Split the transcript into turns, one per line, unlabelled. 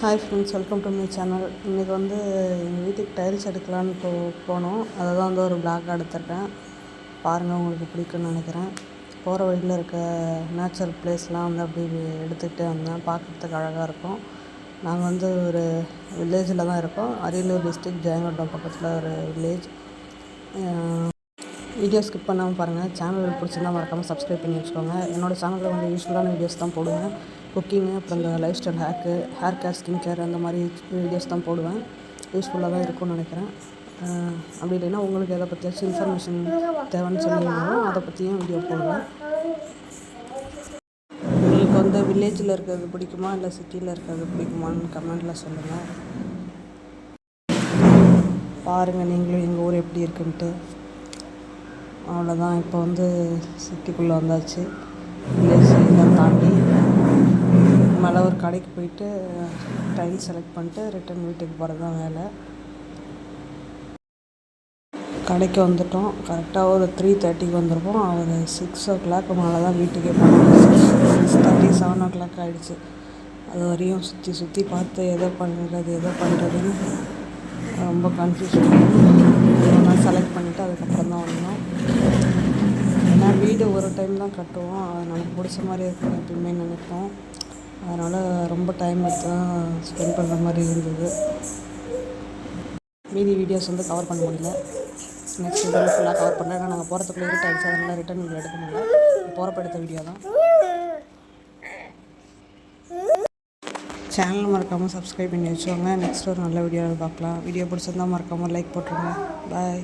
Hi friends, welcome to my channel. இன்றைக்கி வந்து எங்கள் வீட்டுக்கு டைல்ஸ் எடுக்கலான்னு போனோம். அதை தான் வந்து ஒரு பிளாக் எடுத்துருக்கேன். பாருங்கள், உங்களுக்கு பிடிக்கும்னு நினைக்கிறேன். போகிற வழியில் இருக்க நேச்சுரல் பிளேஸ்லாம் வந்து அப்படி எடுத்துக்கிட்டே வந்தேன். பார்க்குறதுக்கு அழகாக இருக்கும். நாங்கள் வந்து ஒரு வில்லேஜில் தான் இருக்கோம். அரியலூர் டிஸ்ட்ரிக்ட் ஜெயங்கொண்டம் பக்கத்தில் ஒரு வில்லேஜ். வீடியோ ஸ்கிப் பண்ணாமல் பாருங்கள். சேனல் பிடிச்சிருந்தால் மறக்காமல் சப்ஸ்கிரைப் பண்ணி வச்சுக்கோங்க. என்னோடய சேனலில் வந்து யூஸ்ஃபுல்லான வீடியோஸ் தான் போடுவேன். குக்கிங்கு, அப்புறம் இந்த life style hair care, skin care அந்த மாதிரி வீடியோஸ் தான் போடுவேன். யூஸ்ஃபுல்லாக தான் இருக்கும்னு நினைக்கிறேன். அப்படி இல்லைன்னா உங்களுக்கு எதை பற்றியாச்சும் இன்ஃபர்மேஷன் தேவைன்னு சொன்னீங்கன்னா அதை பற்றியும் வீடியோ போடுவேன். உங்களுக்கு வந்து வில்லேஜில் இருக்கிறது பிடிக்குமா இல்லை சிட்டியில் இருக்கிறது பிடிக்குமான்னு கமெண்டில் சொல்லுங்கள். பாருங்கள் நீங்களும் எங்கள் ஊர் எப்படி இருக்குன்ட்டு. அவ்வளோதான், இப்போ வந்து சிட்டிக்குள்ளே வந்தாச்சு. வில்லேஜ் இதெல்லாம் தாண்டி மேலே ஒரு கடைக்கு போயிட்டு டைல் செலக்ட் பண்ணிட்டு ரிட்டன் வீட்டுக்கு போகிறது தான் வேலை. கடைக்கு வந்துட்டோம். கரெக்டாக ஒரு 3:30க்கு வந்திருப்போம். ஒரு 6 o'clock மேலே தான் வீட்டுக்கே போனோம். 6:30 7 o'clock ஆகிடுச்சு. அது வரையும் சுற்றி பார்த்து எதை பண்ணுறதுன்னு ரொம்ப கன்ஃபியூஷன். நான் செலக்ட் பண்ணிவிட்டு அதுக்கப்புறம் தான் வந்தோம். ஏன்னா வீடு ஒரு டைம் தான் கட்டுவோம். அது நமக்கு பிடிச்ச மாதிரி இருக்கும் எப்பயுமே நினைப்போம். அதனால் ரொம்ப டைம் எடுத்து தான் ஸ்பெண்ட் பண்ணுற மாதிரி இருந்தது. மீதி வீடியோஸ் வந்து கவர் பண்ண முடியல. நெக்ஸ்ட் வீடியோ ஃபுல்லாக கவர் பண்ணல. ஏன்னா நாங்கள் போகிறதுக்குள்ளே இருட்டு ஆகிடுச்சு. அதனால் ரிட்டன் வீடியோ எடுக்க முடியல. போகிறப்ப எடுத்த வீடியோ தான். சேனல் மறக்காமல் சப்ஸ்கிரைப் பண்ணி வச்சுக்கோங்க. நெக்ஸ்ட் ஒரு நல்ல வீடியோவில் பார்க்கலாம். வீடியோ பிடிச்சிருந்தால் மறக்காமல் லைக் போட்டுருங்க. பாய்.